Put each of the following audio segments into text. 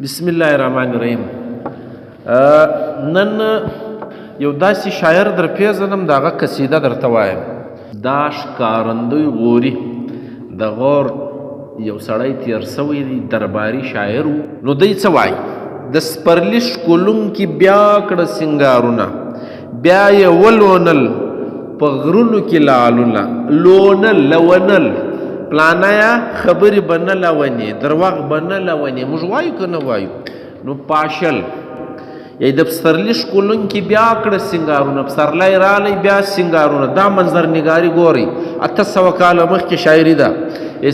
بسم الله الرحمن الرحیم. نن یو داسې شاعر در پیژنم دغه قصیده درته وایم. دا ښکارندوی غوري د غور یو سړی تیر سوی دی، درباري شاعر و. نو دی څه وایي؟ د سپرلي ښکلونکي بیا کړه سینګارونه، بیا یې ولونل په غرونو کې لالونه. لونل لونل پلانایا خبرې به نه لونې، درواغ به نه لونې. موږ وایو که نه وایو؟ نو پاشل یعنې د پسرلي ښکلونکي بیا کړه سینګارونه، پسرلی رالی بیا سینګارونه. دا منظر نګاري ګورئ، 800 کاله مخکې شاعري ده.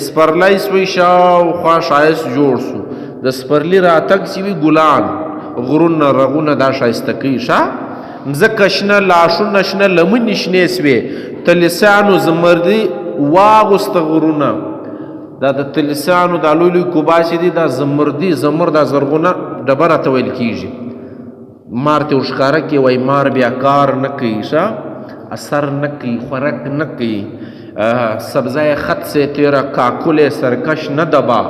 سپرلی سوی شاوخوا ښایست جوړ سو، د سپرلي راتګ سوي ګلان غرونه رغونه دا ښایسته کوي. ښه مځکه شنه، لاشونه شنه، لمنې شنې سوې، تلسیانو زمردي واغوسته غرونه. دا د تلسیانو دا لوی لوی کوباسې دي، دا زمردي زمر دا زرغونه ډبره ته ویل کېږي. مار ته ورښکاره کې وایي مار بیا کار نه کوي، ښه اثر نه کوي، خوراک نه کوي. سبزه خط سے تیرا کاکل سرکش نہ دبا،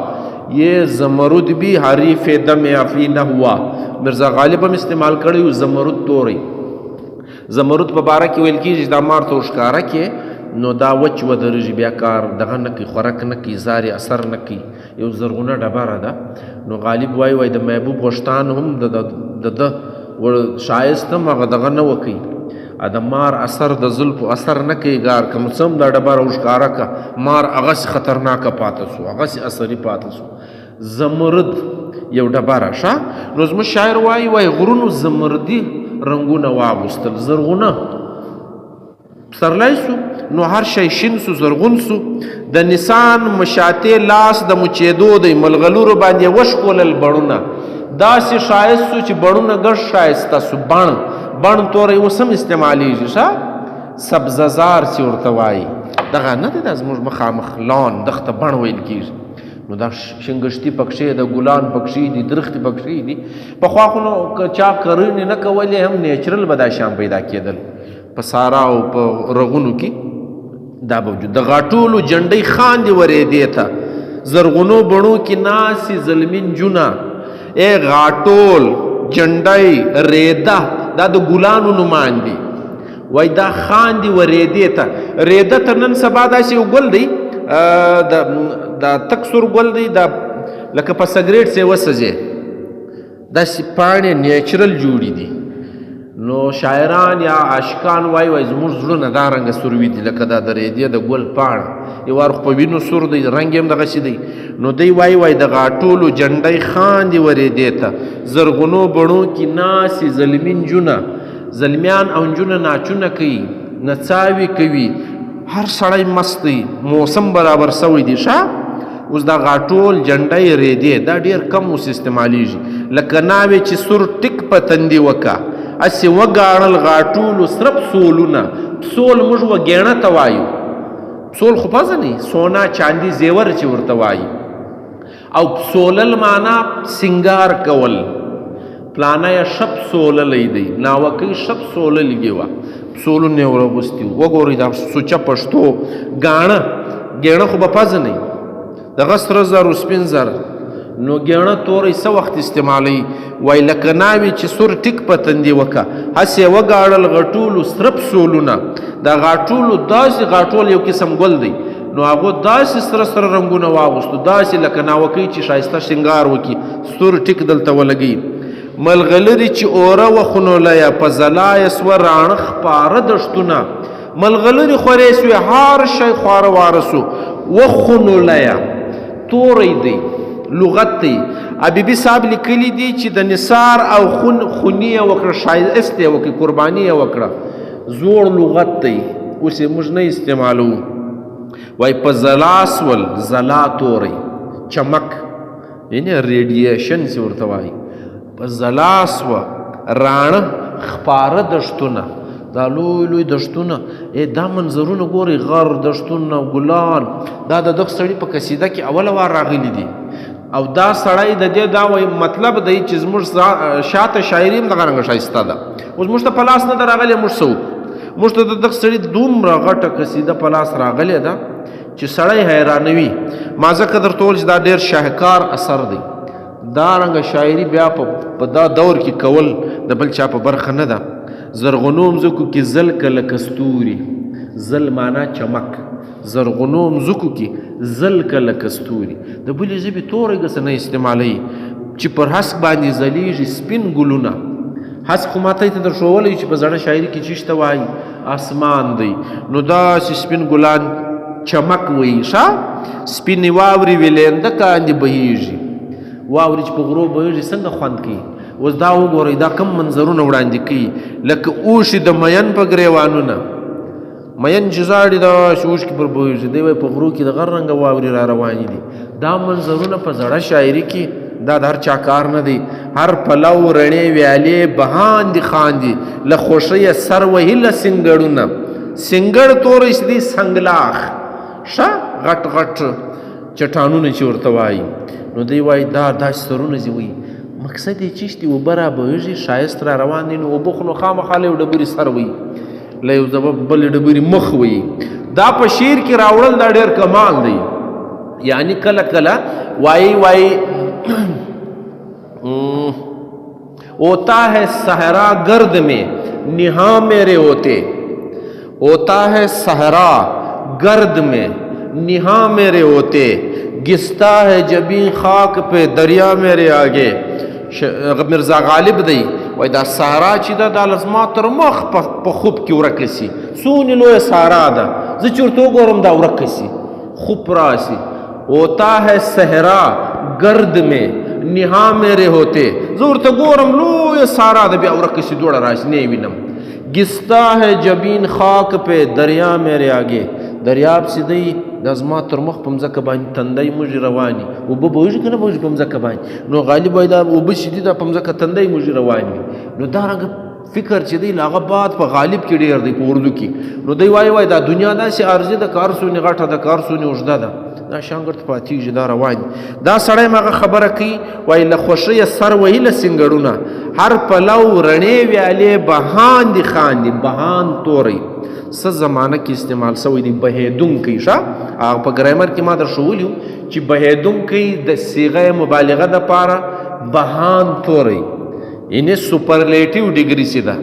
یہ زمرد بھی حریف دم افی نہ ہوا. مرزا غالب هم استعمال کړی زمرد توری. زمرد په باره کې ویل کېږي دا مار ته ورښکاره کې نو دا وچ ودرېږي، بیا کار دغه نه کوي، خوراک نه کوي، زارې اثر نه کوي. یو زرغونه ډبره ده. نو غالب وایي د محبوب غوښتان هم د ده ښایست هم هغه دغه نه وکوي، د مار اثر د زلفو اثر نه کوي. ګار که مو څه هم دا ډبره ورښکاره که مار هغسې خطرناکه پاته سو، هغسې اثري پاته سو. زمرد یو ډبره. ښه نو زموږ شاعر وایي غرونو زمردي رنګونه واغوستل، زرغونه پسرلی سو نو هر شی شین سو، زرغون سو. د نسان مشاتې لاس د مچېدو دی، ملغلورو باندې وشکولل بڼونه. داسې ښایست سو چې بڼونه ګډ ښایسته سو. بڼ توری اوس هم استعمالیږي. ښه سبززار چې ورته وایي دغه نه دی، دا زموږ مخامخ لان دښته بڼ ویل کېږي. نو دا شنګشتي پکښې د ګلان پکښې دي، درختې پکښې دي. پخوا خو نو که چا کرنې نه کولې هم نیچرل به دا شیان پیدا کېدل په سارا او په رغونو کې. دا به وجود د غاټولو جنډۍ خاندې ورېدې ته، زرغونو بڼو کې ناسې زلمین جونه. ای غاټول جنډۍ ریده دا د ګلانو نومان دي. وای دا خاندې ورېدې ته. ریده ته نن سبا داسې یو ګل دی، دا تک سور ګل دی، دا لکه په سګریټ سې وسځې داسې پاڼې نیچرل جوړي دي. نو شاعران یا عاشقان وایي زموږ زړونه دا رنګه سروي دي لکه دا د ریدې د ګل پاڼه. یو وار خو په وینو سور دی، رنګ هم دغسې دی. نو دی وایي د غاټولو جنډۍ خاندې ورېدې ته، زرغونو بڼو کې ناسې زلمین جونه. زلمیان او نجونه ناچونه کوي، نڅاوې کوي، هر سړی مست دی، موسم برابر سوی دی. ښه اوس دا غاټول جنډۍ ریدې دا ډېر کم اوس استعمالیږي. لکه ناوې چې سور ټیک په تندي وکه، هسې وګاړل غاټولو سره پسولونه. پسول موږ وګېڼه ته وایو، پسول خو پېژنئ سونا چاندي زیور چې ورته وایي. او پسولل معنا سینګار کول. پلانه یې شپ سوللی دی، ناوکۍ شپ سوللی دی وه، پسولونه یې ورغوستي وو. وګورئ دا سوچه پښتو ګاڼه. ګېڼه خو به پېژنئ دغه سره زر او سپین زر. نو ګېڼه توری څه وخت استعمالوي؟ وایي لکه ناوې چې سور ټیک په تندي وکه، هسې یې وګاړل غټولو سره پسولونه. دا غاټولو داسې غاټول یو قسم ګل دی، نو هغو داسې سره سره رنګونه واغوستو، داسې لکه ناوکۍ چې ښایسته شینګار وکړي، سور ټیک دلته ولګوي. ملغلرې چې اوره وخونولیه، په ځلا یې سوه راڼه خپاره دښتونه. ملغلرې خورې سوې، هر شی خواره واره سو. وخونولیه توری دی، لغت دی. حبیبي صاحب لیکلی دی چې د نثار او خوني یې وکړه، ښایست یې وکړي، قرباني یې وکړه. زوړ لغت دی، اوس یې موږ نه استعمالوو. وایي په ځلا سول، ځلا توری چمک یعنې ریډیشن چې ورته وایي. په ځلا سوه راڼه خپاره دښتونه، دا لوی لوی دښتونه. دا منظرونه ګورئ، غر دښتونه ګلان. دا د دغه سړي په قصیده کې اوله وار راغلي دي. او دا سړی د دې دا وایي مطلب دی چې زموږ شاته شاعري هم دغه رنګه ښایسته ده. اوس موږ ته په لاس نه ده راغلې، موږ څه وکړو؟ موږ ته د دغه سړي دومره غټه قصیده په لاس راغلې ده چې سړی حیرانوي. ما ځکه درته وویل چې دا ډېر شاهکار اثر دی. دارنګه شاعري بیا په دا دور کې کول د بل چا په برخه نه ده. زرغونو مځکو کې زل کله کستوري، زل معنا چمک، زرغونو مځکو کې زل کله کستوري. د بلې ژبې تورې ګسه نه استعمالوي چې پر هسک باندې ځلیږي سپین ګلونه. هسک خو ماته ته در ښوولی چې په زړه شاعري کې چې شته وایي اسمان دی، نو داسې سپین ګلان چمک وایي ښه. سپینې واورې ویلینده کاندې بهیږي، واورې چې په غرو بهیږي څنګه خوند کوي. اوس دا وګورئ دا کم منظرونه وړاندې کوي لکه اوښې د مین په ګریوانونه. مین چې زاړي داسې اوښکې پر بهیږي، دی وایي په غرو کې د غر رنګه واورې را روانې دي. دا منظرونه په زړه شاعري کې دا د هر چا کار نه دی. هر پلو رڼې ویالې بهاندې خاندي، له خوښیه سر وهي له سنګړونه. سنګړ توری دي سنګلاخ ښه غټ غټ چټانونه چې ورته وایي. نو دی وایي دا داسې سرونه زی وایي مقصد یې چیشتي اوبه را بهیږي ښایست را روان دی، نو اوبه خو نو خامخا له یو ډبرې سر وایي، له یو بلې ډبرې مخ وایي. دا په شعر کې راوړل دا ډېر کمال دی. یعنی کله کله وایي ہوتا ہے صحرا گرد میں نہاں میرے ہوتے، ہوتا ہے صحرا گرد میں نہاں میرے ہوتے، گستا ہے جبین خاک پہ دریا میرے آگے. مرزا غالب دی وای دا صحرا چې دا لازما تر مخ په خوب کې ورکه سي، څونې لویه صحرا ده زه چې ورته وګورم دا ورکه سي خوب راسي. ہوتا ہے صحرا گرد میں نہاں میرے ہوتے، زه ورته ګورم لویه صحرا ده بیا ورکه سي دوړه راشي نه یې وینم. گستا ہے جبین خاک پہ دریا میرے آگے، دریاب سي دی دا زما تر مخ په مځکه باندې تندی موږ رواني. اوبه بهیږي که نه بهیږي په مځکه باندې؟ نو غالب وایي دا اوبه چې دي دا په مځکه تندی موږ رواني. نو دا رنګه فکر چې دی هغه باد په غالب کې ډېر دی په اردو کې. نو دی وایي دا دنیا داسې عرضي ده که هر څونې غټه ده که هر څونې اوږده ده دا شانګرته پاتېږي دا روان. دا سړی م هغه خبره کوي وایي له خوښیه سر وهي له سنګړونه، هر پلو رڼې ویالې بهاندې خاندي. بهان توری څه زمانه کې استعمال شوی دی بهیدونکی ښه. هغه په ګرامر کې ما در ښوولي چې بهیدونکی د صیغه مبالغه دپاره بهان توری یعنې سوپرلیټیو ډیګري سي ده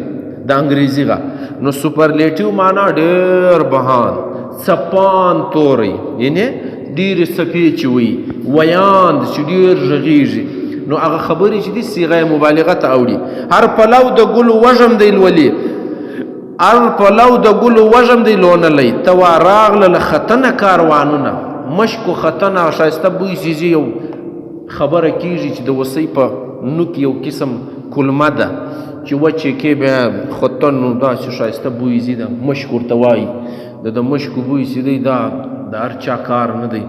د انګریزي غه. نو سوپرلیټیو معنا ډېر بهان. څپان توری یعنې ډېرې څپې چې وي، ویاند چې ډېر غږېږي. نو هغه خبرې چې دي صیغه مبالغه ته اوړي. هر پلو د ګلو وژم دی لولي، هر پلو د ګلو وژم دی لونلی، توا راغله له ختنه کاروانونه. مشک و ختنه ښایسته بوی سیزي یو خبره کېږي چې د وسۍ په نوک یو قسم کلمه ده چې وچې کې بیا ختن نو داسې ښایسته بوی زي ده مشک ورته وایي. د مشکو بوی چې دی دا د هر چا کار نه دی.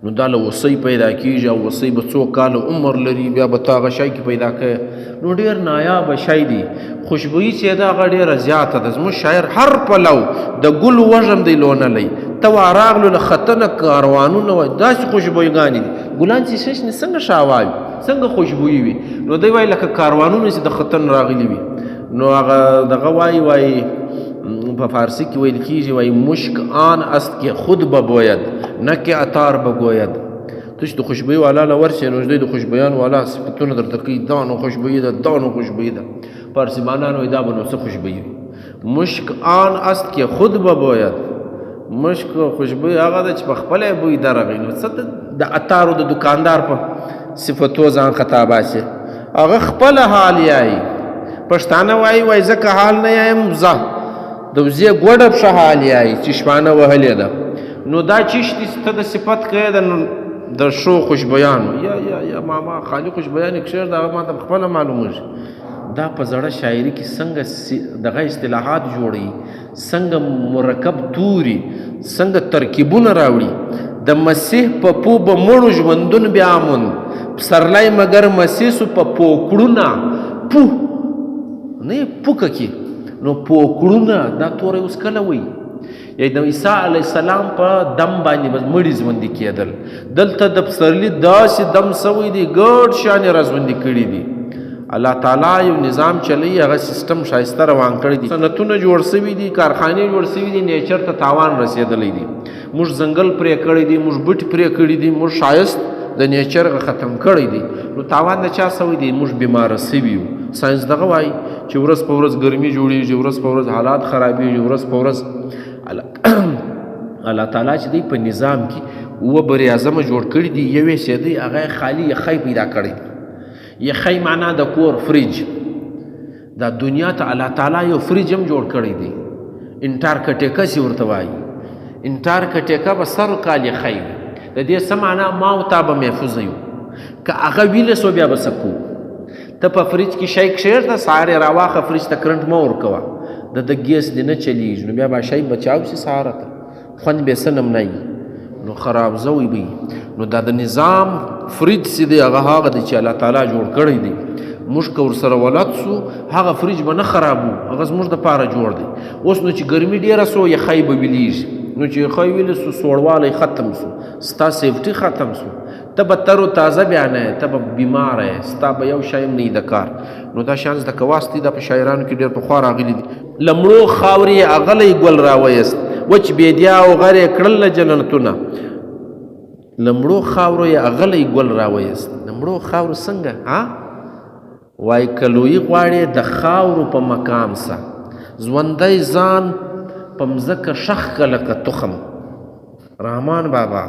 نو دا له وسۍ پیدا کېږي او وسۍ به څو کاله عمر لري بیا به ته هغه شی کې پیدا کوې. نو ډېر نایابه شی دی. خوشبویي چې ده هغه ډېره زیاته ده. زموږ شاعر هر پلو د ګلو وژم دی لونلی، ته راغلو له ختنه کاروانونه وایي داسې خوشبویګانې دي. ګلان چې ششنې څنګه شاوه وي څنګه خوشبویي وي. نو دی وایي لکه کاروانونه چې د ختن راغلي وي. نو هغه دغه وایي په فارسی کې ویل کېږي وایي مشک آن است که خود ببوید نه که عطار بگوید. تو چې د خوشبویي والا له ورشې نو دی د خوشبویانو والا صفتونه درته کوي دا نو خوشبویي ده دا نو خوشبویي ده. فارسي معنی نو دا به نو څه خوشبویي وي. مشک آن است که خود ببوید، مشک خوشبویي هغه ده چې په خپله بوی درغی. نو څه د عطارو د دکاندار په صفتو ځان خطا باسي، هغه خپله حال یایي. پښتانه وایي ځکه حال نه یایم ځه د وزې ګوډه پښه حال یایي چې شپانه وهلې ده. نو دا چیشتي ته د صفت کوې ده د شو خوشبویانو یا ماما خالي خوشبویانې کښېږده هغه ما ته خپله معلومېږي. دا په زړه شاعري کې څنګه دغه اصطلاحات جوړوي، څنګه مرکب توري، څنګه ترکیبونه راوړي. د مسیح په پو به مړو ژوندون بیا موند، پسرلی مګر مسیح سو په پوکړونه پو نه پوکه کې. نو پوکړونه دا توری اوس کله وایي یا د عیسی علیه السلام په دم باندې بس مړي ژوندي کېدل. دلته د پسرلي داسې دم سوی دی ګډ شانې را ژوندي کړي دي. الله تعالی یو نظام چلی هغه سیستم ښایسته روان کړی دی. صنعتونه جوړ سوي دي، کارخانې جوړ سوي دي، نیچر ته تاوان رسېدلی دی. موږ ځنګل پرې کړی دی، موږ بوټي پرې کړي دي، موږ ښایست د نیچر ختم کړی دی. نو تاوان د چا سوی دی؟ موږ بیماره سوي یو. ساینس دغه وایي چې ورځ په ورځ ګرمي جوړېږي، ورځ په ورځ حالات خرابېږي، ورځ په ورځ الله تعالی چې دی په نظام کې اوه بر اعظمه جوړ کړي دي. یوې سیدی هغه خالي یخی پیدا کړی دی. یخی معنا د کور فریج. دا دنیا ته الله تعالی یو فریج هم جوړ کړی دی. انټارکټیکا چې ورته وایي. انټارکټیکا به سر کال یخی وي. د دې څه معنا؟ ما او تا به محفوظ یو. که هغه ویله سو بیا به څه کوو؟ ته په فریج کې شی کښېږده، سهار یې راواخه، فریج ته کرنټ مه ورکوه، د ګیس دې نه چلیږي. نو بیا به شی بچاو شي سهاره ته، خوند به یې څه نم نه وي، نو خراب ځوی به وي. نو دا د نظام فریج چې دی هغه دی چې الله تعالی جوړ کړی دی. موږ که ورسره ولد سو هغه فریج به نه خرابو، هغه زموږ دپاره جوړ دی. اوس نو چې ګرمي ډېره سو یخی به ویلیږي. نو چې یخی ویلې سو سوړوالی ختم سو، ستا سیفټي ختم سو، ته به تر و تازه بیا نه یې، ته به بیماره یې، ستا به یو شی هم نه د کار. نو دا شیان زده کوه دي. دا په شاعرانو کې ډېر پخوا راغلي دي. له مړو خاورې یې اغلی ګل راویست، وچ بیدیا او غر یې کړل له جنتونه. له مړو خاورو یې اغلی ګل راویست. د مړو خاورو څنګه؟ وای که لویي غواړې د خاورو په مقام سه، ژوندی ځان په مځکه شخ که لکه تخم. رحمان بابا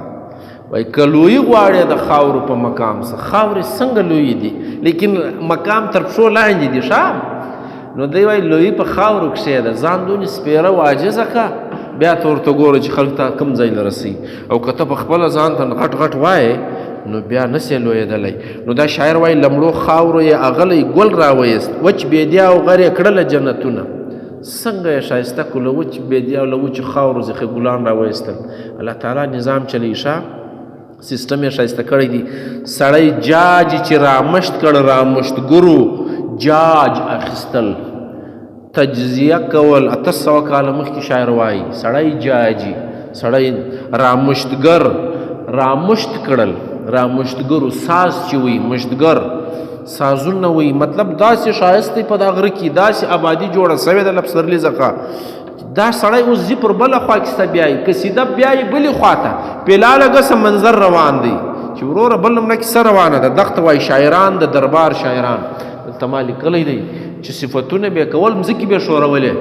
وای که لویي غواړې د خاورو په مقام سه. خاورې څنګه لویي دي؟ لیکن مقام تر پښو لاندې دي. نو دی وای لویي په خاورو کښېږده، ځان دونې سپېره و عاجزه که، بیا ته ورته ګوره چې خلک ته کوم ځای له رسوي. او که ته په خپله ځان ته غټ غټ وایې نو بیا نسې لویېدلی. نو دا شاعر وایي له مړو خاورو یې اغلی ګل راویست، وچ بیدیا او غر یې کړله جنتونه. څنګه یې ښایسته کړو؟ له وچ بیدیا او له وچو خاورو څخه ګلان راویستل. الله تعالی نظام چلی سیستم یې ښایسته کړی دی. سړی جاج چې رامشت کړ، رامشت ګرو جاج اخیستل، تجزیه کول. 800 کاله مخکې شاعر وایي سړی جاجي، سړی رامشتګر، رامشت کړل، رامشتګرو. ساز چې وي مشتګر، سازونه وي. مطلب داسې ښایست دی په دا غره کې، داسې آبادي جوړه سوې ده له پسرلي څخه. دا سړی اوس ځي پر بله خوا کیسه بیایي، که سیده بیایي بلې خوا ته، پیلاله ګسه منظر روان دی چې وروره بل نمونه کیسه روانه ده. دغته وایي شاعران د دربار شاعران. دلته ما لیکلی دی چې صفتونه به یې کول، مځکې به یې ښورولې،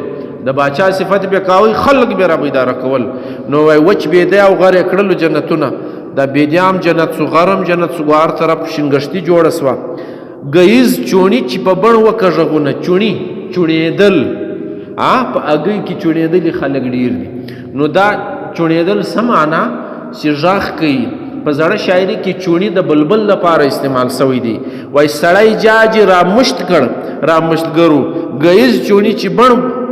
د باچا صفت به یې کاوی، خلک به یې را بیداره کول. نو وایي وچ بیدیا او غر یې کړلو جنتونه. دا بیدیا هم جنت سو، غر هم جنت سو، هر طرف شینګشتي جوړه سوه. ګیز چوڼي چې په بڼ وکه غږونه، چوڼي چوڼېدل، په هګۍ کې چوڼېدلي خلک ډېر دي. نو دا چوڼېدل څه معنا؟ چې غږ کوي. په زړه شاعري کې چوڼي د بلبل لپاره استعمال سوی دی. وایي سړی جاجي رامشت کړ، رامشتګرو. ګیز چوڼي چې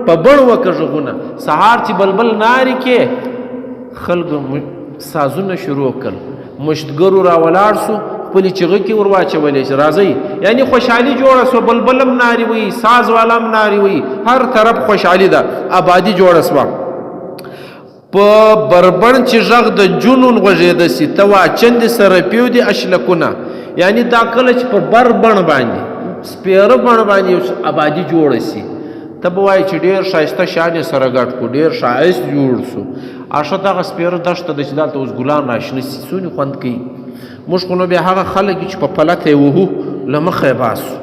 په بڼ وکه غږونه، سهار چې بلبل نارې کې خلکو سازونه شروع کړل. مشتګرو راولاړ سو، خپلې چغه کې ور واچولی چې راځئ، یعنی خوشحالي جوړه سوه. بلبل هم نارې وي، ساز والا هم نارې وي، هر طرف خوشحالي ده، آبادي جوړه سوه. په بربڼ چې غږ د جنون غوږېده سي، ته واچندې سره پیودې اشلکونه. یعنی دا کله چې په بربڼ باندې، سپېره بڼ باندې آبادي جوړه سي، ته به وایي چې ډېر ښایسته شیان یې سره ګډ کړو، ډېر ښایست جوړ سو. اشه دغه سپېره دښته ده چې دلته اوس ګلان راشنه سي، څونې خوند کوي. موږ خو نو بیا هغه خلک چې په پلته یې وهو، له مخه یې باسو.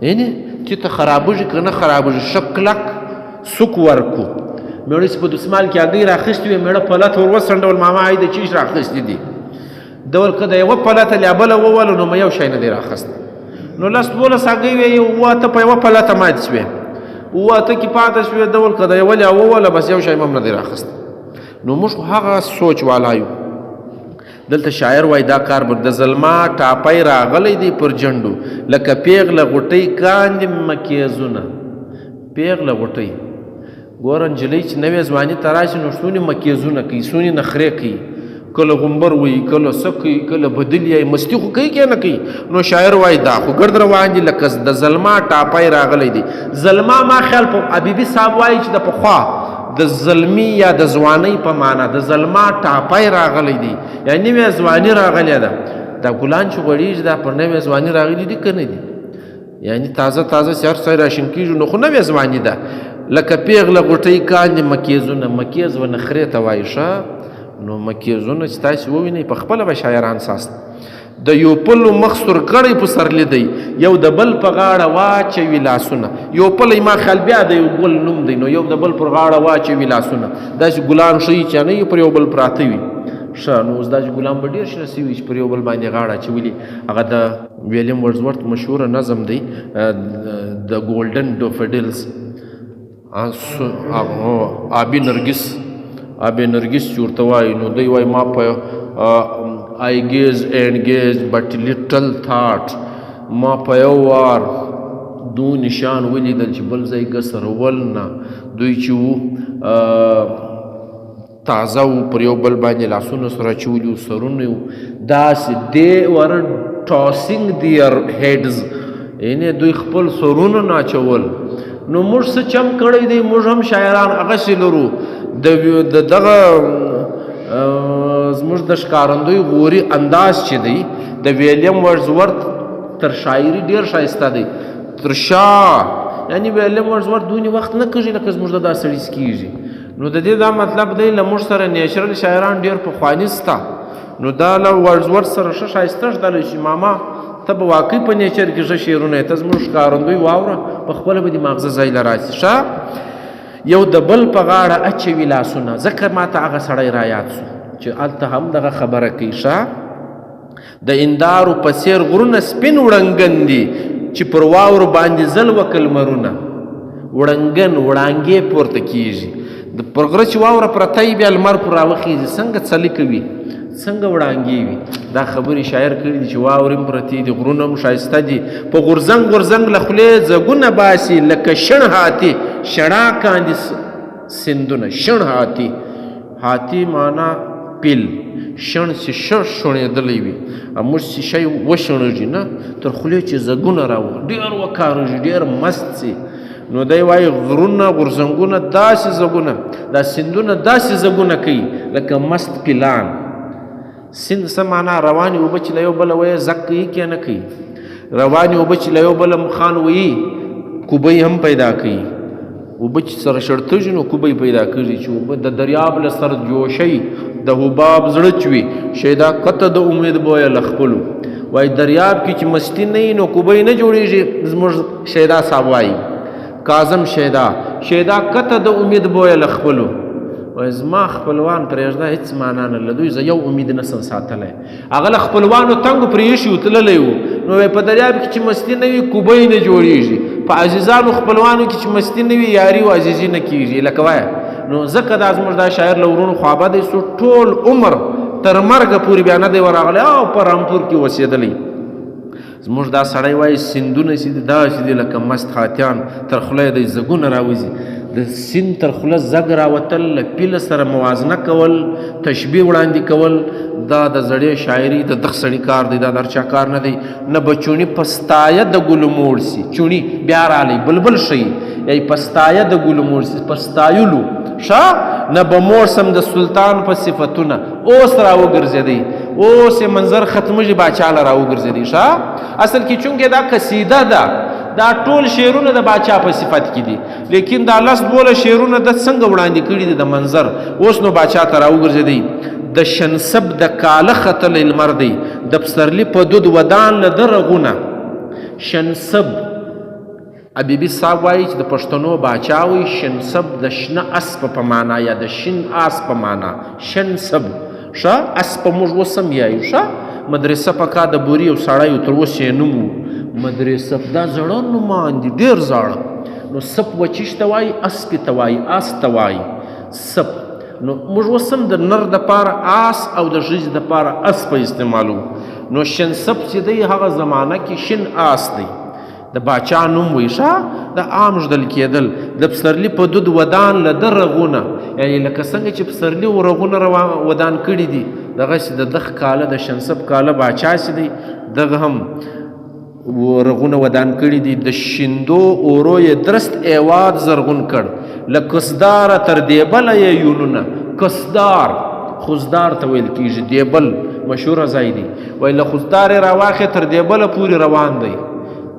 یعنې چې ته خرابېږي که نه خرابېږي، ښه کلک سوک ورکو. مېړه چې په دسمال کې هګۍ راخیستې وي، مېړه پلته ور وڅنډول، ماما ای د چیش راخیستې دي. ډول که د یوه پلته له بله وولو نو یو شی نه دی راخیستی. نو 10-12 هګۍ وې، 8 په یوه پلته ماتې شوې، 8 کې پاته شوې. ډول که د یوه له ووله بس یو شی هم نه دی راخیستی. نو موږ خو هغه سوچ والا یو. دلته شاعر وای دا کار به د ظلما ټاپی راغلی دی پر جنډو، لکه پیغله غوټۍ کاندې مکیزونه. پیغله غوټۍ ګوره نجلۍ چې نوې ځواني ته راشي نو څونې مکیزونه کوي، څونې نخرې کوي، کله غومبر وایي، کله څه کوي، کله بدل یې مستي خو کوي که نه کوي. نو شاعر وایي دا خو ګرد روان دي لکه د ظلما ټاپی راغلی دی. ظلما ما خیال په حبیبي صاحب وایي چې د پخوا د ظلمي یا د ځوانۍ په معنا د ظلما ټاپی راغلی دی، یعنی نوې ځواني راغلی ده. دا ګلان چې غوړېږي دا پر نوې ځواني راغلي دي که نه دي؟ یعنی تازه تازه چې هر څه راشین کېږي نو خو نوې ځواني ده. لکه پیغله غوټۍ کاندې مکیزونه، مکیز و نخرې ته وایي. ښه نو مکیزونه چې تاسې ووینئ په خپله به شاعران ساست. د یو پلو مخ سورګړی په سر لیدی یو د بل په غاړه واچوي لاسونه یو پلی ما خیال بیا د یو ګل نوم دی نو یو د بل پر غاړه واچوي لاسونه داسې ګلان ښیي چې نه پر یو بل پراته وي ښه نو اوس داسې ګلان به ډېر شنه سوي چې پر یو بل باندې غاړه اچولي هغه د ویلیم ورډزورث مشهوره نظم دی د ګولډن ډوفډلز آبي نرګس چې ورته وایي نو دوی وایي ما په I gaze and gaze but little thought ما په یو وار دو نشان ولیدل چې بل ځای ګسرول نه دوی چې وو تازه وو پر یو بل باندې لاسونه سره اچولي وو سرونه وو داسې they were tossing their heads یعنې دوی خپل سرونه نه اچول نو موږ څه چم کړی دی موږ هم شاعران هغسې لرو د دغه زموږ د ښکارندوی غوري انداز چې دی د ویلیم ورډزورث تر شاعري ډېر ښایسته دی تر شا یعنې ویلیم ورډزورث دونې وخت نه کږي لکه زموږ د دا سړي کېږي نو د دې دا مطلب دی له موږ سره نیچرل شاعران ډېر پخواني سته نو دا له ورډزورث سره ښه ښایسته ښکاري چې ماما ته به واقعي په نیچر کې ښه شعرونه ته زموږ ښکارندوی واوره په خپله به دې ماغزه ځای له راسي ښه یو د بل په غاړه اچوي لاسونه ځکه ما ته هغه سړی رایاد سو چې هلته هم دغه خبره کوي ښه د اندارو په څېر غرونه سپین وړنګن دي چې پر واورو باندې ځل وکل مرونه وړنګن وړانګې پورته کېږي د پر غره چې واوره پرته وي بیا لمر پر راوخېږي څنګه څلی کوي څنګه وړانګې وي دا خبرې شاعر کړي دي چې واورې هم پرتې دي غرونه هم ښایسته دي په غورځنګ غورځنګ له خولې ځګونه باسي لکه شڼ هاتي شڼا کاندي سیندونه شڼ هاتي هاتي معنا پیل شڼ چې ښه شڼېدلی وي موږ چې شی وشڼېږي نه تر خولې چې ځګونه راوړي ډېر وکارېږي ډېر مست سي نو دی وایي غرونه غورځنګونه داسې ځګونه دا سیندونه داسې ځګونه کوي لکه مست پیلان سیند څه معنا روانې اوبه چې له یو بله ویې زک کوي که نه کوي روانې اوبه چې له یو بله مخان ویي کوبۍ هم پیدا کوي اوبه چې سره شړتږي نو کوبۍ پیدا کېږي چې اوبه د دریاب له سر جوشی د حباب زړه چوي شیدا قطه د امید بویه له خپلو وایي دریاب کې چې مستی نه وي نو کوبۍ نه جوړېږي زموږ شیدا صاحب وایي کاظم شیدا قطه د امید بویه له خپلو وایي زما خپلوان پرېږده هېڅ معنا نه له دوی زه یو امید نسم ساتلی هغه له خپلوانو تنګو پرې ایښي و تللی و نو وایي په دریاب کې چې مستی نه وي کوبۍ نه جوړېږي په عزیزانو خپلوانو کې چې مستی نه وي یاري و عزیزي نه کېږي لکه وایه نو ځکه دا زموږ دا شاعر له ورونو خوابه دی سو ټول عمر تر مرګه پورې بیا نه دی ورغلی او په رامپور کې اوسېدلی زموږ دا سړی وایي سیندونه چې دي داسې دي لکه مست خاتیان تر خوله یې دی ځګونه راوځي د سیند تر خوله زګ راوتل له پیله سره موازنه کول تشبیه وړاندې کول دا د زړې شاعري د دغه سړي کار دی دا د هر چا کار نه دی نه به چوڼي پستایه د ګلو موړ سي چوڼي بیا رالی بلبل ښیي یا پستایه د ګلو موړ سي پستایلو ښه نه به موړ سم د سلطان په صفتونه اوس را وګرځېدی اوس یې منظر ختمېږي باچا له را وګرځېدی ښه اصل کې چونکې دا قصیده ده دا ټول شعرونه د باچا په صفت کې دي لیکن دا لس دوله شعرونه د څنګه وړاندې کړي دي د منظر اوس نو باچا ته را وګرځېدی د شنسب د کاله ختلی لمر دی د پسرلي په دود ودان له ده رغونه شنسب ابیبي صاحب وایي چې د پښتنو باچا وایي شنسب د شنه اسپه په معنا یا د شین آس په معنا شنسب ښه اسپه موږ اوس هم یایو ښه مدرسه په کا د بوري یو سړی تر اوسه یې نوم و مدرسه دا زړه نومان دي ډېر زاړه نو سپ وچیش ته وایي اسپې ته وایي آس ته وایي سپ نو موږ اوس هم د نر دپاره آس او د ښځې دپاره اسپه استعمالو نو شنسب چې دی هغه زمانه کې شین آس دی د باچا نوم وی ښه د عام ژدل کېدل د پسرلي په دود ودان له ده رغونه یعنې لکه څنګه چې پسرلي رغونه ودان کړي دي دغسې د دغ کاله د شنسب کاله باچا چې دی دغه هم رغونه ودان کړي دي د شیندو اورو یې درست ایواد زرغون کړ له کسداره تر دیبله یې یونونه کسدار خوزدار ته ویل کېږي دیبل مشهوره ځای دی وایي له خوزدار یې راواخې تر دیبله پورې روان دی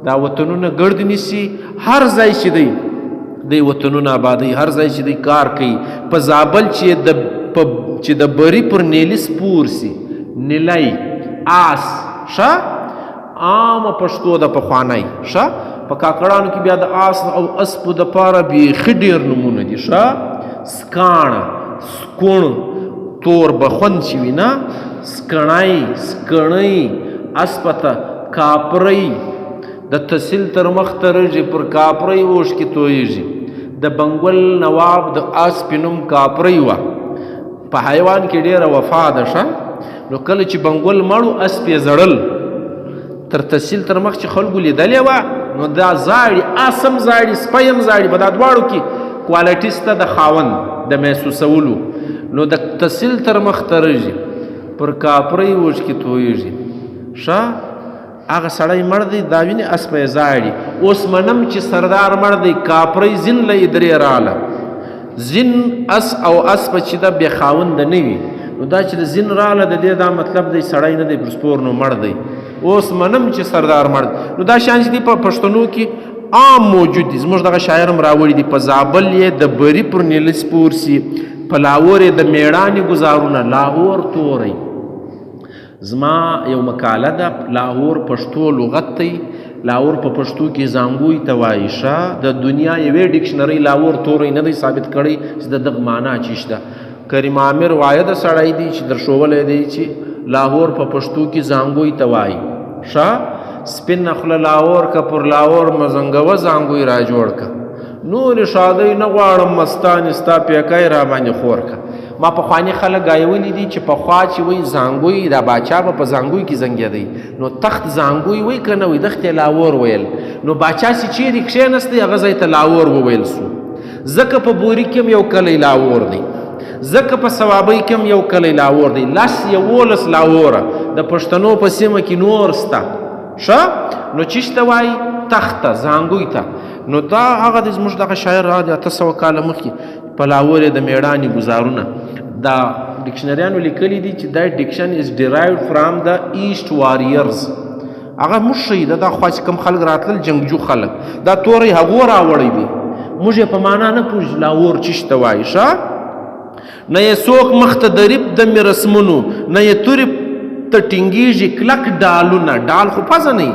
دا وطنونه ګرد نیسي هر ځای چې دی دی وطنونه آبادوي هر ځای چې دی کار کوي په زابل چې د بری پر نیلي سپور سي نیلی آس عامه پښتو د پخوانی په کاکړانو کې بیا د آس او اسپو دپاره بیخي ډېر نومونه دي سکاڼه، سکوڼ، تور بخون چې وي نه، سکڼی، سکڼۍ، اسپه ته کاپرۍ، د تحصیل تر مخ ترږي پر کاپرۍ اوښکې تویږي. د بنګول نواب د اسپې نوم کاپرۍ وه، په حیوان کې ډېره وفا ده نو کله چې بنګول مړو اسپې زړل تر تحصیل تر مخ چې خلکو لیدلې وه نو دا زاړي، آس هم زاړي، سپی هم زاړي، په دا دواړو کې کوالټي سته د خاوند د محسوسولو. نو د تحصیل تر مخ ترږي پر کاپرۍ اوښکې تویږي. هغه سړی مړ دی، دا وینې اسپی زاړي. اوس منم چې سردار مړ دی، کاپرۍ زین له یې درې راله. زین اس او اسپه چې ده بې خاونده نه وي نو دا چې د زین راله د دې دا مطلب دی سړی نه دی پر سپور نو مړ دی. اوس منم چې سردار مړ نو دا شان چې دي په پښتنو کې عام موجود دي. زموږ دغه شاعر هم راوړي دي، په زابل یې د بري پر نیله سپور سي، په لاهور یې د میړانې ګزارونه، لاهور توری. زما یو مقاله ده، لاهور پښتو لغت دی، لاهور په پښتو کې زانګوی ته وایي. د دنیا یوې ډکشنرۍ لاهور توری نه دی ثابت کړی چې د دغه معنا چی شته. کریم عامر وایده سړی دی چې درښولی دی چې لاهور په پښتو کې زانګوی ته وایي. سپین خوله لاهور که پر لاهور مزنګوه زانګوی را جوړ که، نور شادۍ نه غواړم مستانې ستا پیکی را باندې خور که. ما پخواني خلک غایولي دي چې پخوا چې وایي زانګوی دا باچا به په زانګوی کې زنګېدی نو تخت زانګوی وایي که نه وایي دښتې لاهور ویل. نو باچا چې چیرې کښېنستی هغه ځای ته لاهور وویل سو. ځکه په بوري کې هم یو کلی لاهور دی، ځکه په صوابۍ کې هم یو کلی لاهور دی. 11 لاهوره د پښتنو په سیمه کې نور سته. نو چې شته وایي تخت ته، زانګوی ته. نو دا هغه د زموږ دغه شاعر را د 800 کاله مخکې په لاهور د میړانې ګزارونه دا ډکشنریانو لیکلي دي چې دا ډکشن از ډیرایوډ فرام د ایسټ واریرز. هغه موږ ښیي دا خوا چې کوم خلک راتلل جنګجو خلک، دا توری هغو راوړی دی، موږ یې په معنا نه پوهېږو لاهور چې شته وایي. نه یې څوک مخ ته دریب د مې رسمونو، نه یې تورې ته ټینګېږي کلک ډالونه. ډال خو پزه نه وي،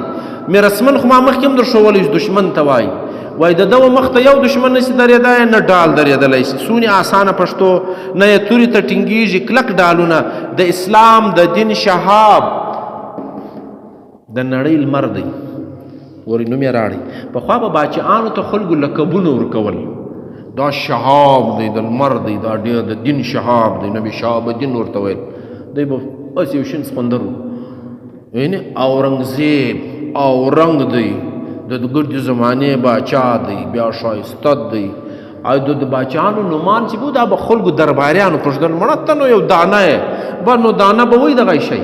مې رسمن خو ما مخکې هم درښولی چې دښمن ته وایي د ده مخ ته یو دښمن نشي درېدلی، نه ډال درېدلی شي. څونې اسانه پښتو. نه یې تورې ته ټینګېږي کلک ډالونه. د اسلام د دین شهاب د نړۍ لمر دی، ورې نوم یې راړی. پخوا به باچیانو ته خلکو لقبونه ورکول، دا شهاب دی، د لمر دی، دا ډېر د دین شهاب دی، نبي شهاب الدین ورته ویل. دی به بس یو شین سخوندر و، یعنې اورنګزیب اورنګ دی، د ګردې زمانې باچا دی، بیا شایسته دی. او د باچیانو نومان چې بو دا به خلکو درباریانو پرېږدل. مړه ته نو یو دانه یې به نو دانه به وایي دغه شی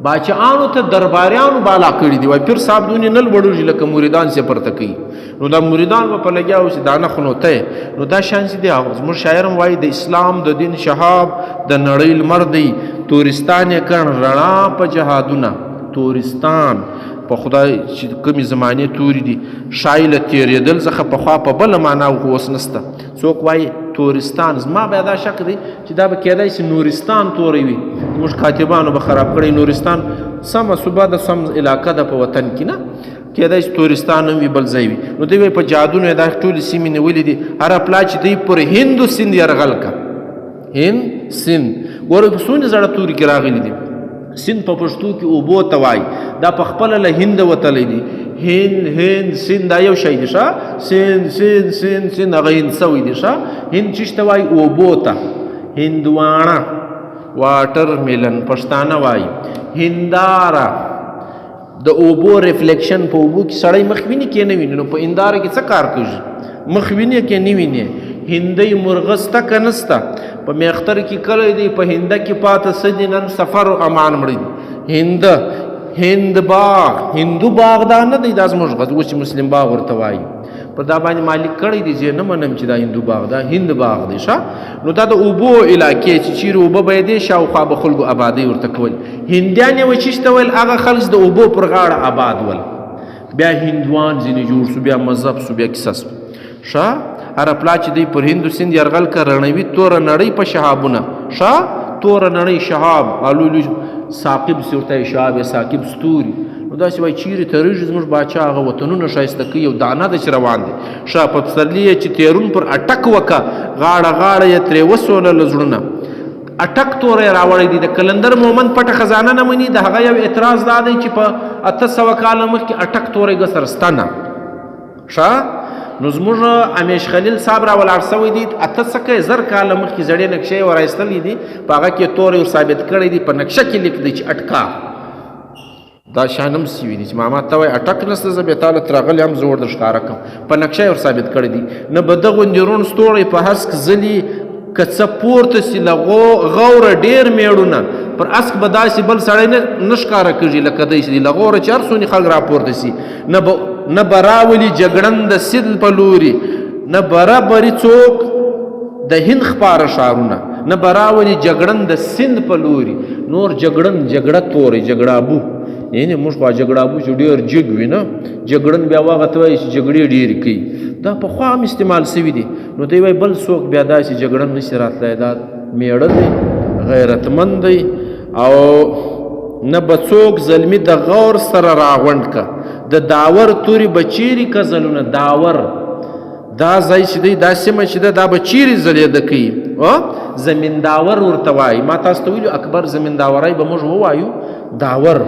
باچیانو ته درباریانو بالا کړي دي. وایي پیر صاحب دونې نه لوړېږي لکه مریدان چې پرته کوي. نو دا مریدان به په لګیا و چې دانه خو نو ته نو دا شان چې دی. زموږ شاعر هم وایي د اسلام د دین شهاب د نړۍ لمر دی، تورستان یې کړ رڼا په جهادونه. تورستان په خدای چې کومې زمانې توري دي شایله تېرېدل څخه پخوا په بله معنا اوس نسته. څوک وایي تورستان، زما بیا دا شک دی چې دا به کېدای شي نورستان توری وي. زموږ کاتبانو به خراب کړی نورستان سمه صوبه ده، سم علاقه ده په وطن کې، نه کېدای شي تورستان هم وي بل ځای وي. نو دوی په جادونو یې دا ټولې سیمې نیولې دي. هره پلا چې دوی پر هندو سیند یرغل که، هند سیند ګوره په څومره زړه توري کې راغلي دي. سیند په پښتو کې اوبو ته وایي، دا په خپله له هنده وتلی دي. هند سیند دا یو شی دی. سیند هغه هند سوی دی. هند چې ته وایي اوبو ته، هندواڼه واټر میلن پښتانه وایي. هنداره د اوبو ریفلیکشن، په اوبو کې سړی مخ ویني کې نه ویني، نو په هنداره کې څه کار کوي؟ مخ ویني کې نه ویني. هندی مرغه سته که نسته؟ په میختر کې کلی دی، په هنده کې پاته څه دي؟ نن سفر امان مړی دی. هند باغ، هندو باغ دا نه دی، دا زموږ اوس چې مسلم باغ ورته وایي. پر دا باندې مالک کړی دی، زه نه منم چې دا هندو باغ، دا هند باغ دی. نو دا د اوبو علاقې چې چیرې اوبه به یې دی شاوخوا به خلکو آبادۍ ورته کول. هندیان یې وچیشته ویل، هغه خلک د اوبو پر غاړه آباد ول. بیا هندوان ځینې جوړ سو، بیا مذهب سو، بیا کیسه سو. هره پلا چې دی پر هندو سیند یرغل که رڼوي توره نړۍ په شهابونه. توره نړۍ شهاب الولو ثاقب سي ورته شهاب ثاقب ستوري نو داسې وایي چیرې تېرېږي زموږ باچا هغه وطنونه ښایسته کوي او دانه ده چې روان دی ښه په پسرلي یې چې تېرون پر اټک وکه غاړه غاړه یې ترې وسولله زړونه اټک توری راوړی دی د کلندر مومند پټه خزانه نه مني د هغه یو اعتراض دا دی چې په 800 کاله مخکې اټک توری ګسر سته نه ښه نو زموږ امیش خلیل صاحب را ولاړ سوی دي 800 کاله مخکې زړې نقشې یې ورایستلې دي په هغه کې تورې ور ثابت کړی دي په نقشه کې لیک دی چې اټکا دا شانم سوي دي چې ماما ته وایي اټک نسته زه بیا تاله تراغلی هم زه ور در ښکاره کړم په نقشه یې ور ثابت کړی دي نه به دغو نیرون ستوری په هسک ځلي که څه پورته سي له غوره ډېر میړونه پر اسک به داسې بل سړی نه ښکاره کېږي لکه دی چې دي له غوره چې هر څونې خلک راپورته سي نه به راولي جګړن د سیند په لوري نه برابري څوک د هند خپاره ښارونه نه به راولي جګړن د سیند په لوري نور جګړه تورې جګړه ابو یعنې موږ خو جګړه ابو چې ډېر جګ وي نه جګړن بیا هغه ته وایي چې جګړې ډېرې کوي دا پخوا هم استعمال سوي دي نو دی وایي بل څوک بیا داسې جګړن نشي راتلی دا میړه دی غیرتمند دی او نه به څوک زلمي د غور سره راغونډ که د داور توري به چیرې که ځلونه داور دا ځای چې دی دا سیمه چې ده دا به چیرې ځلېده کوي زمینداور ورته وایي ما تاسو ته ویلو اکبر زمینداورۍ به موږ ووایو داور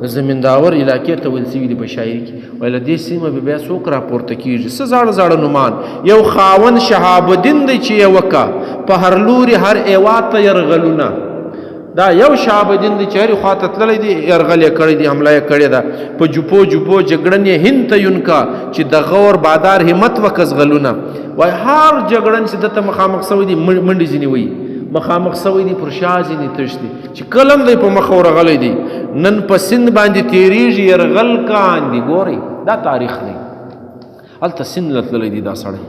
د زمینداور علاقې ته ویل سوي دي په شاعري کې وایي له دې سیمه به بیا څوک راپورته کېږي څه زاړه نومان یو خاوند شهاب الدین دی چې یې وکه په هر لوري هر ایواد ته یرغلونه دا یو شهاب الدین دی چې هرې خوا ته تللی دی یرغل یې کړی دی حمله یې کړې ده په جوپو جګړن یې هند ته یون کا چې د غور بادار همت وکه زغلونه وایي هر جګړن چې دته مخامخ سوی دی منډې ځینې وایي مخامخ سوی دی پر شا ځینې تښتي چې کلم دی په مخ ورغلی دی نن په سند باندې تېرېږي یرغل کاندي ګورئ دا تاریخ دی هلته سند له تللی دی دا سړی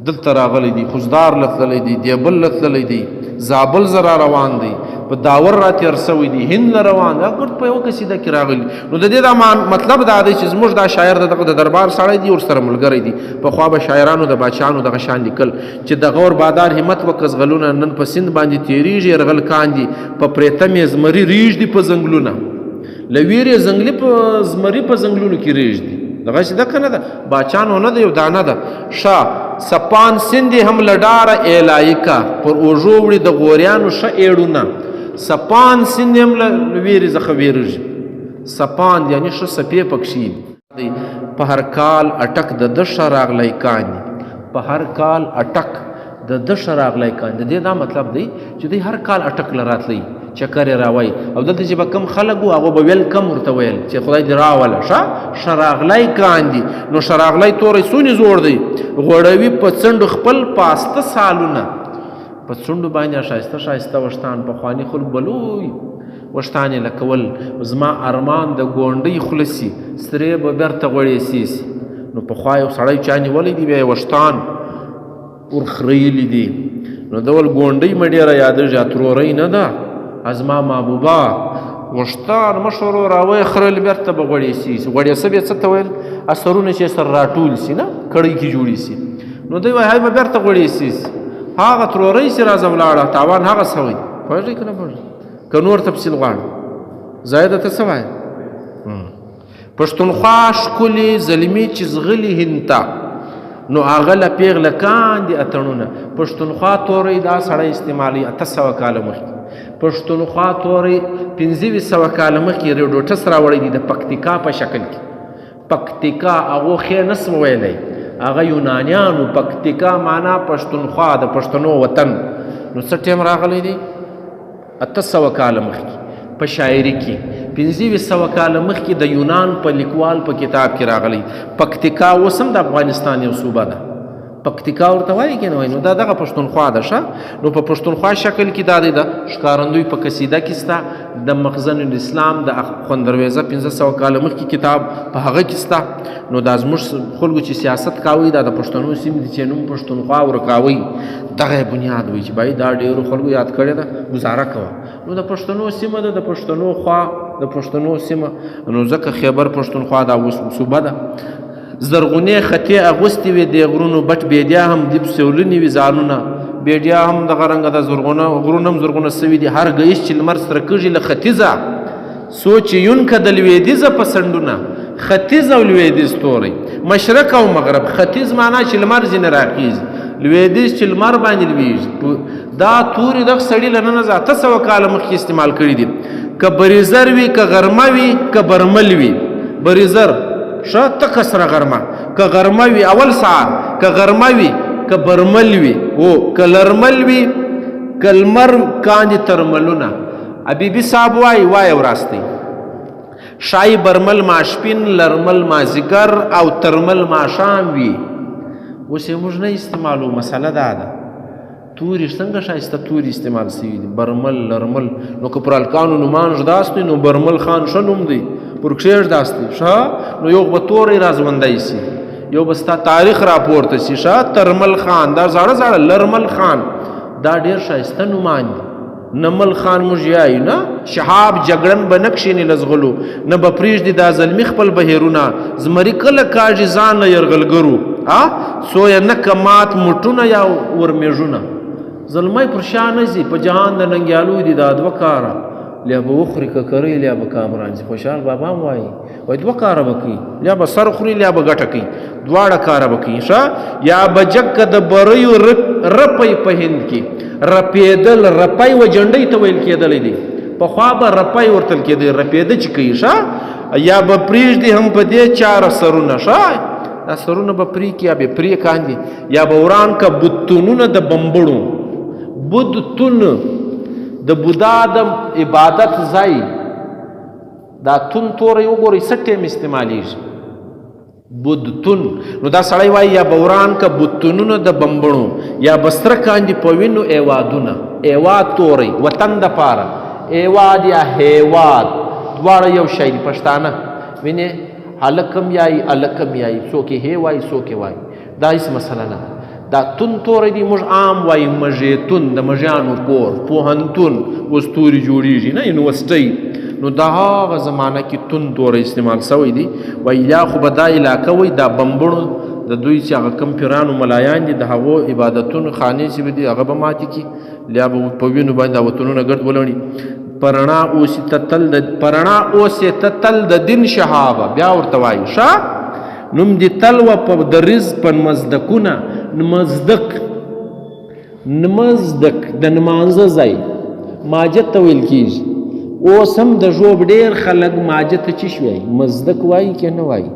دلته راغلی دی خوزدار له تللی دی دیبل له تللی دی زابل زه روان دی په داور را تېر سوی دی هند له روان دی ګرد په یوه قصیده کې راغلي نو د دې دا مطلب دا دی چې زموږ دا شاعر د دربار سړی دی ورسره ملګری دی پخوا به شاعرانو د باچیانو دغه شان لیکل چې د غور بادار همت وکه زغلونه نن په سند باندې تېرېږي یرغل کاندي په پرېتم یې زمري ریږدي په ځنګلونه له ویرې زنګلي په زمري په ځنګلونو کې ریږدي دغه چې ده که نه ده باچیانو نه ده یو دانه ده ښه سپان سندې هم له ډاره ایلایکه پر اوږو وړي د غوریانو ښه ایړونه سپان سند هم له ویرې څخه ویرېږي سپان یعنې ښه سپې پکښې دي په هر کال اټک د ده ښه راغلی کاندي په هر کال اټک د ده ښه راغلی کاندي د دې دا مطلب دی چې دوی هر کال اټک له راتلی چکر یې راوایي او دلته چې به کم خلک وو هغه به ویلکم ورته ویل چې خدای دې راوله ښه راغلی کاندي نو ښه راغلی توری څونې زوړ دی غوړوي په څنډو خپل پاسته سالونه په څنډو باندې ښایسته وشتان پخواني خلک به لوی وشتان یې لکول زما ارمان د ګونډۍ خوله سي سرې به بېرته غوړې سیسي نو پخوا یو سړی چا نیولی دی بیا یې وشتان ورخریلي دي نو دول ګونډۍ مې ډېره یادېږي ترورۍ نه ده ازما محبوبه وشتان مشهور راوی خرل بیرته به غوړې سي غوړې سه بیا څه ته ویل اثرونه چې سر راټول سي نه کړۍ کې جوړې سي نو دوی وایي به بیرته غوړې سي هغه ترورۍ سي راځه ولاړه تاوان هغه څه وایي پوهېږئ که نه پوهېږئ که نور تفصیل غواړم زاید ته څه وایي پښتونخوا ښکلې زلمي چې زغلي هند ته نو هغه له پیغله کاندي اتڼونه پښتونخوا توری دا سړی استعمالوي 800 کاله مخکې پښتونخوا توری 1500 کاله مخکې ریډوټس راوړی دي د پکتیکا په شکل کې پکتیکا هغو ښې نس ویلی هغه یونانیانو پکتیکا معنا پښتونخوا د پښتنو وطن نو څه ټیم راغلی دی 800 کاله مخکې په شاعري کې 1500 کاله مخکې د یونان په لیکوال په کتاب کې راغلی پکتیکا اوس هم د افغانستان یو صوبه ده پکتیکا ورته وایي که نه وایي نو دا دغه پښتونخوا ده ښه نو په پښتونخوا شکل کې دا دی د ښکارندوی په قصیده کې سته د مخزن الاسلام د خوندرویزه 1500 کاله مخکې کتاب په هغه کې سته نو دا زموږ خلکو چې سیاست کاوي دا د پښتنو سیمې دي چې نوم پښتونخوا ورکاوي دغه بنیاد وایي چې باید دا ډېرو خلکو یاد کړې ده ګزاره کوه نو د پښتنو سیمه ده د پښتنو خوا د پښتنو سیمه نو ځکه خیبر پښتونخوا دا صوبه ده زرغونې خطې اغوستې وې د غرونو بټ بیدیا هم دې پسولنې وي ځانونه بیدیا هم دغه رنګه د زرغونه غرونه هم زرغونه سوي دي هر ګیس چې لمر سره کږي له ختیځه سوچیون که د لویدیځه په سنډونه ختیځ او لویدیځ توری مشرق او مغرب ختیځ معنا چې لمر ځینې راخیږي لویدیځ چې لمر باندې لویږي دا توري دغه سړي له نن نه 800 کاله مخکې استعمال کړي دي که بریزر وي که غرمه وي که برمل وي بریزر ښه تکه سره غرمه که غرمه وي اول سهار که غرمه وي که برمل وي او که لرمل وي که لمر کاندې ترملونه حبیبي صاحب وایي وراستی شای برمل ماشپین لرمل مازیګر او ترمل ماښام وي اوس یې موږ نه استعمالو مسله دا ده توري څنګه ښایسته توري استعمال سوي دي برمل لرمل نو که پر هلکانو نومان ژداست وي نو برمل خان ښه نوم دی پر کښې ژداست وي ښه نو یو به توری را ژوندی سي یو به ستا تاریخ راپورته سي ښه ترمل خان دا زاړه زاړه لرمل خان دا ډېر ښایسته نومان دي نمل خان موږ یایو نه شهاب جګړن به نه کښېني له زغلو نه به پرېږدي دا زلمي خپل بهیرونه زمري کله کاږي ځان له یرغلګرو سویه نه که مات موټونه یا ورمېږونه زلمی پر شا نه ځي په جهان د ننګیالو دي دا 2 کاره لیا به وخوري که کرۍ لیا به کامران ځي خوشحال بابا هم وایي 2 کاره به کوي لیا به سر خوري لیا به ګټه کوي دواړه کاره به کوي ښه یا به جګ د بریو رپی په هند کې رپېدل رپی و جنډۍ ته ویل کېدلی دي پخوا به رپی ورتل کېدی رپېده چې کوي ښه یا به پرېږدي هم په دې 4 سرونه ښه دا سرونه به پرې کړي یا به پرې کاندي یا به وران که بتونونه د بمبړو بدتون د بودا د عبادت ځای دا تون توری وګورئ څه ټیم استعمالیږي بدتون نو دا سړی وایي یا به وران که بتونونه د بمبړو یا به سره کاندي په وینو ایوادونه ایواد توری وطن دپاره ایواد یا هیواد دواړه یو شی دي پښتانه وینې هلکم یایي الکم یایي څوک یې هی وایي څوک یې وایي دا هېڅ مسله نه دا تون توری دی موږ عام وایو مژېتون د مژیانو کور پوهنتون اوس توري جوړیږي نه یونیورسټۍ نو دا هغه زمانه کې تون توری استعمال سوی دی وایي یا خو به دا علاقه وایي دا بمبړو د دوی چې هغه کم پیرانو ملایان دي د هغو عبادتونو خانې چې به دي هغه به ماتې کړي لیا به په وینو باندې دا وطنونه ګرد ولړي پرڼا اوسې ته تل د دین شهابه بیا ورته وایي ښه نوم دی تل و په د رزق په مزدکونه نمزدک د نمانځه ځای ماجد ته ویل کېږي اوس هم د ژوب ډېر خلک ماجد ته چی وایي مزدک وایي که نه وایي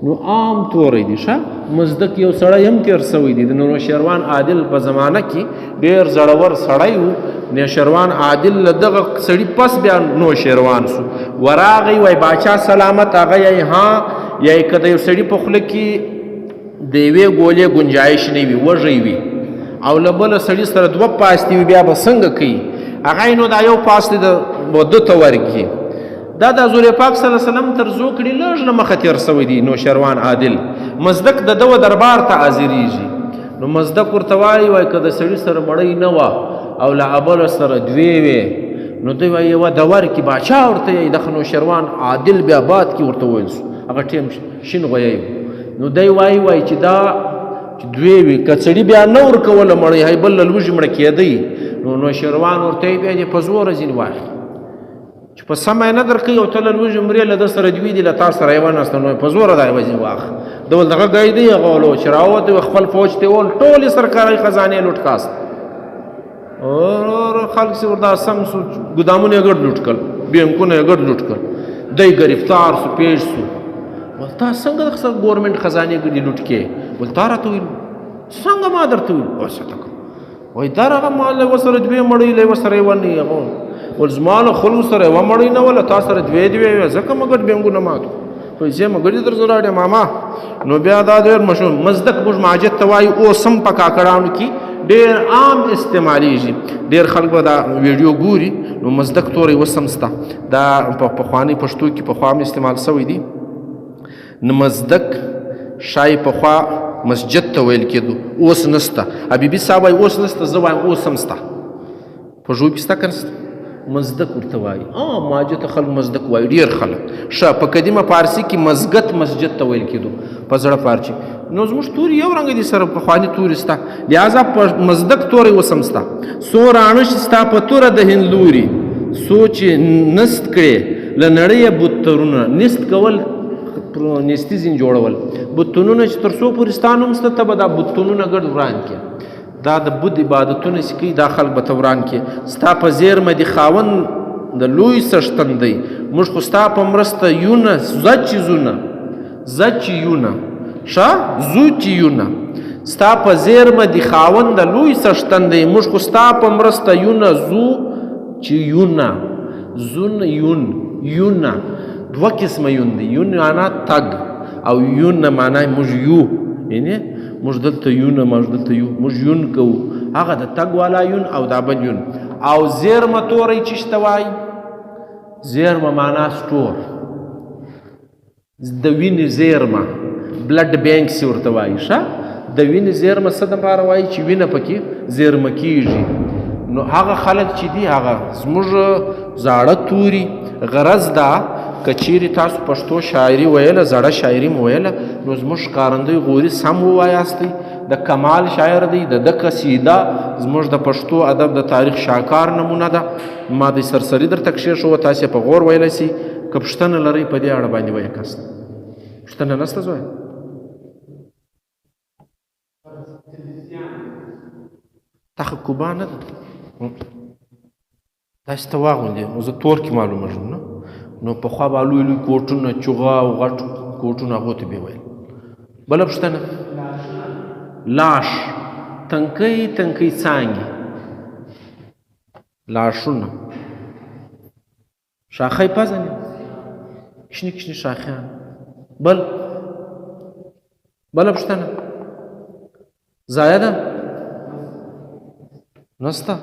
نو عام توری دی ښه مزدک یو سړی هم تېر سوی دی د نوشیروان عادل په زمانه کې ډېر زړور سړی و نوشیروان عادل له دغه سړي پس بیا نوشیروان سو وراغی وای باچا سلامت هغه یې ها یا که د یو سړي په خوله کې د یوې ګولې ګنجایش نه وي وږی وي او له بله سړي سره 2 پاستې وي بیا به څنګه کوي هغه نو دا یو پاستې د ده ته ورکړي دا د حضور پاک صلی الله علیه وسلم تر زوکړي لږ نه مخه تېر سوی دی نوشیروان عادل مزدک د ده دربار ته حاضرېږي نو مزدک ورته وایي که د سړي سره مړۍ نه وه او له بله سره 2 وې نو دوی وایي یوه د ورکړي باچا ورته یې دغه نوشیروان عادل بیا باد کې ورته ویل سو هغه ټیم شین غویی نو دی وایي چې دا 2 وي که سړي بیا نه ورکوله مړۍ هی بل له لوږې مړه کېدی نو نوشیروان ورته یې بیا دې په زوره ځینې واخلي چې په سمه یې نه درکوي او ته له لوږې مرې له ده سره 2 دي له تا سره یوه نسته نو په زوره دا یوه ځینې واخله ده ول دغه ګای دی هغه ولو چې راووتی خپل فوج ته ول ټولې سرکاري خزانې لوټ کاست خلک چې وردا سم سو ګدامونه یې ګډ لوټ کړل بینکونه یې ګډ لوټ کړل دی ګرفتار سو پیش سو ول تا څنګه د ګورنمنټ خزانې ګډې لوټ کې ول تا راته ویل څنګه ما درته ویل وسه تک وای دا هغه مال له وسره 2 مړۍ له وسره ونی هغه ول زما له خلکو سره یوه مړۍ نه وله تا سره 2 ځکه مه ګډ بینګونه ماتو پیسې مه ګډې در زه راډې ماما نو بیا دا ډېر مشهور مزدک موږ ماجد ته وایو اوس هم په کاکړانو کې ډېر عام استعمالیږي ډېر خلک به دا ویډیو ګوري نو مزدک توری اوس هم شته دا په پخواني پښتو کې پخوا هم استعمال سوی دی نو مزدک شای پخوا مسجد ته ویل کېدو اوس نسته حبیبي صاحب وایي اوس نسته زه وایم اوس هم شته په ژوب کې شته که نسته مزدک ورته وایي ماجد ته خلک مزدک وایي ډېر خلک ښه په قدیمه فارسي کې مزګت مسجد ته ویل کېدو په زړه فارسي نو زموږ توري یو رنګه دي سره پخواني توري شته لہذا په مزدک توری اوس هم شته څو راڼه چې ستا په توره د هند لوري څو چې نست کړې له نړۍ بوترونه نیست کول نیستي ځین جوړول بوتونونه چې تر څو پورې ستا نوم شته ته به دا بوتونونه ګډ وران کړې دا د بت عبادتونه چې کوي دا خلک به ته وران کړې ستا په زیرمه دي خاوند د لوی څښتن دی موږ خو ستا په مرسته یونه زچیونه زوچیونه ستا په زیرمه دي خاوند د لوی څښتن دی موږ خو ستا په مرسته یونه دوه قسمه یون دی یون معنا تګ او یون معنا موږ یو یعنی موږ دلته یونه موږ یون کوو هغه د تګ والا یون او دا بل یون او زیرمه توری چې شته وایي زیرمه معنا سټور د وینې زیرمه بلډ بینکس ورته وایي د وینې زیرمه څه دپاره وایي چې وینه پکې زیرمه کیږي نو هغه خلک چې دي هغه زموږ زاړه توري غرض دا که چیرې تاسو پښتو شاعري ویله زړه شاعري مو ویله نو زموږ ښکارندوی غوري سم ووایاستئ د کمال شاعر دی د قصیده زموږ د پښتو ادب د تاریخ شاهکار نمونه ده ما د سرسري درته کښېښوه تاسې په غور ویلی سئ که پوښتنه لرئ په دې اړه باندې ویې کاست پوښتنه نشته زویه تا خو کوبا نه ده داسې ته واغوندې نو زه تور کې معلومېږم نه نو پخوا به لوی لوی کوټونه چوغه او غټ کوټونه هغو ته به یې ویل بله پوښتنه لاش تنکۍ څانګې لاشونه شاخۍ پزنې کشنې شاخیان بله پوښتنه ضایع ده نسته